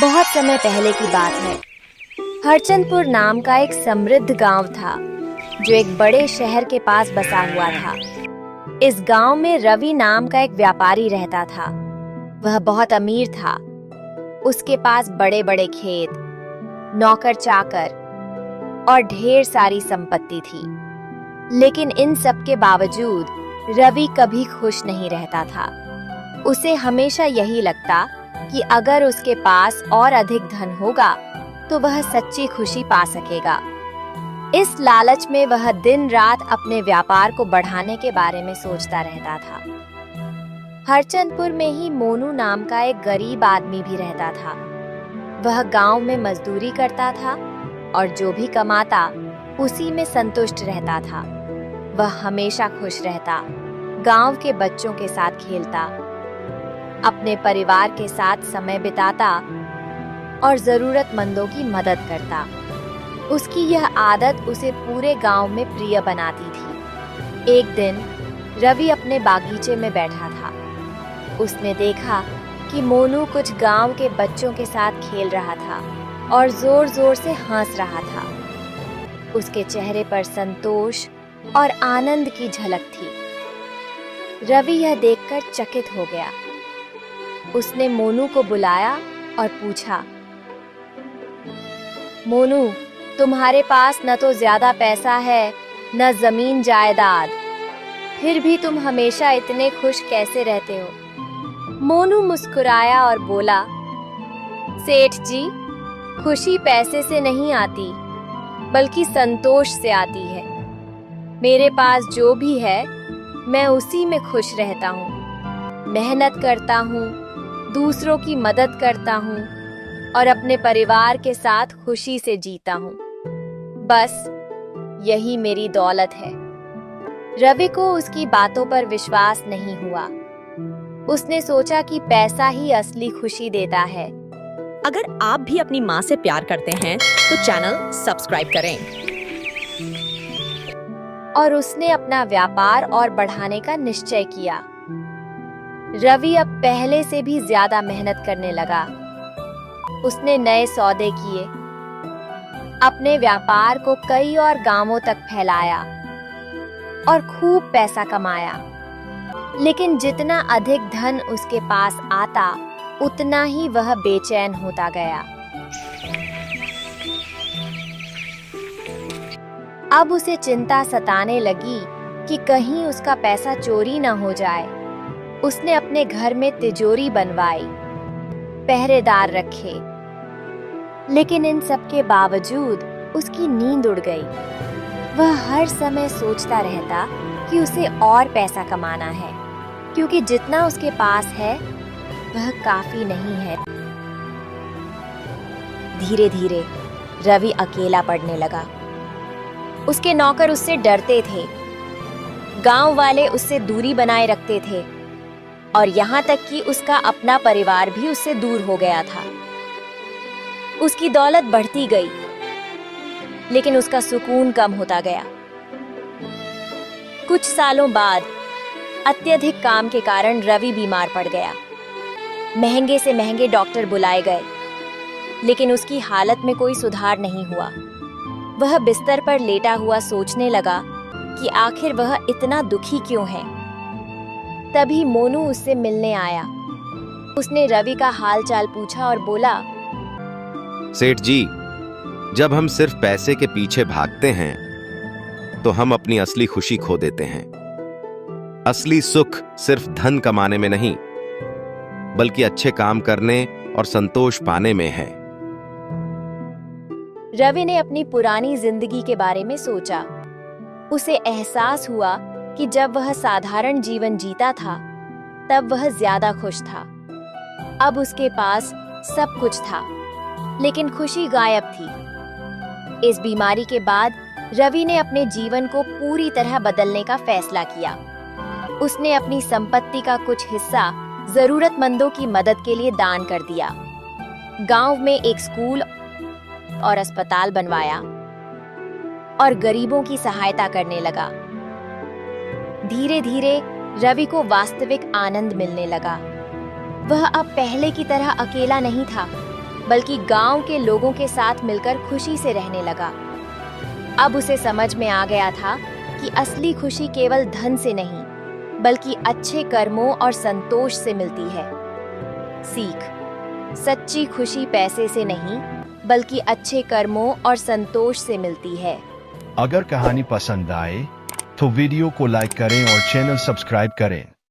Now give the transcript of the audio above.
बहुत समय पहले की बात है। हरचंदपुर नाम का एक समृद्ध गांव था जो एक बड़े शहर के पास बसा हुआ था। इस गांव में रवि नाम का एक व्यापारी रहता था। वह बहुत अमीर था। उसके पास बड़े बड़े खेत, नौकर चाकर और ढेर सारी संपत्ति थी। लेकिन इन सब के बावजूद रवि कभी खुश नहीं रहता था। उसे हमेशा यही लगता कि अगर उसके पास और अधिक धन होगा तो वह सच्ची खुशी पा सकेगा। इस लालच में वह दिन रात अपने व्यापार को बढ़ाने के बारे में सोचता रहता था। हरचंदपुर में ही मोनू नाम का एक गरीब आदमी भी रहता था। वह गांव में मजदूरी करता था और जो भी कमाता उसी में संतुष्ट रहता था। वह हमेशा खुश रहता, गांव के बच्चों के साथ खेलता, अपने परिवार के साथ समय बिताता और जरूरतमंदों की मदद करता। उसकी यह आदत उसे पूरे गांव में प्रिय बनाती थी। एक दिन रवि अपने बागीचे में बैठा था। उसने देखा कि मोनू कुछ गांव के बच्चों के साथ खेल रहा था और जोर जोर से हंस रहा था। उसके चेहरे पर संतोष और आनंद की झलक थी। रवि यह देखकर चकित हो गया। उसने मोनू को बुलाया और पूछा, मोनू, तुम्हारे पास न तो ज्यादा पैसा है न जमीन जायदाद, फिर भी तुम हमेशा इतने खुश कैसे रहते हो? मोनू मुस्कुराया और बोला, सेठ जी, खुशी पैसे से नहीं आती बल्कि संतोष से आती है। मेरे पास जो भी है मैं उसी में खुश रहता हूँ। मेहनत करता हूँ, दूसरों की मदद करता हूँ और अपने परिवार के साथ खुशी से जीता हूँ। बस यही मेरी दौलत है। रवि को उसकी बातों पर विश्वास नहीं हुआ। उसने सोचा कि पैसा ही असली खुशी देता है। अगर आप भी अपनी माँ से प्यार करते हैं तो चैनल सब्सक्राइब करें। और उसने अपना व्यापार और बढ़ाने का निश्चय किया। रवि अब पहले से भी ज्यादा मेहनत करने लगा। उसने नए सौदे किए, अपने व्यापार को कई और गांवों तक फैलाया और खूब पैसा कमाया। लेकिन जितना अधिक धन उसके पास आता उतना ही वह बेचैन होता गया। अब उसे चिंता सताने लगी कि कहीं उसका पैसा चोरी न हो जाए। उसने अपने घर में तिजोरी बनवाई, पहरेदार रखे, लेकिन इन सब के बावजूद उसकी नींद उड़ गई। वह हर समय सोचता रहता कि उसे और पैसा कमाना है, क्योंकि जितना उसके पास है वह काफी नहीं है। धीरे धीरे रवि अकेला पड़ने लगा। उसके नौकर उससे डरते थे, गांव वाले उससे दूरी बनाए रखते थे और यहाँ तक कि उसका अपना परिवार भी उससे दूर हो गया था। उसकी दौलत बढ़ती गई, लेकिन उसका सुकून कम होता गया। कुछ सालों बाद अत्यधिक काम के कारण रवि बीमार पड़ गया। महंगे से महंगे डॉक्टर बुलाए गए, लेकिन उसकी हालत में कोई सुधार नहीं हुआ। वह बिस्तर पर लेटा हुआ सोचने लगा कि आखिर वह इतना दुखी क्यों है। तभी मोनू उससे मिलने आया। उसने रवि का हालचाल पूछा और बोला, सेठ जी, जब हम सिर्फ पैसे के पीछे भागते हैं तो हम अपनी असली खुशी खो देते हैं। असली सुख सिर्फ धन कमाने में नहीं, बल्कि अच्छे काम करने और संतोष पाने में है। रवि ने अपनी पुरानी जिंदगी के बारे में सोचा। उसे एहसास हुआ कि जब वह साधारण जीवन जीता था तब वह ज्यादा खुश था। अब उसके पास सब कुछ था, लेकिन खुशी गायब थी। इस बीमारी के बाद रवि ने अपने जीवन को पूरी तरह बदलने का फैसला किया। उसने अपनी संपत्ति का कुछ हिस्सा जरूरतमंदों की मदद के लिए दान कर दिया। गांव में एक स्कूल और अस्पताल बनवाया और गरीबों की सहायता करने लगा। धीरे धीरे रवि को वास्तविक आनंद मिलने लगा। वह अब पहले की तरह अकेला नहीं था। बल्कि गांव के लोगों के साथ मिलकर खुशी से रहने लगा। अब उसे समझ में आ गया था कि असली खुशी केवल धन से नहीं, बल्कि अच्छे कर्मों और संतोष से मिलती है। सीख: सच्ची खुशी पैसे से नहीं, बल्कि अच्छे कर्मों और संतोष से मिलती है। अगर कहानी पसंद आए तो वीडियो को लाइक करें और चैनल सब्सक्राइब करें।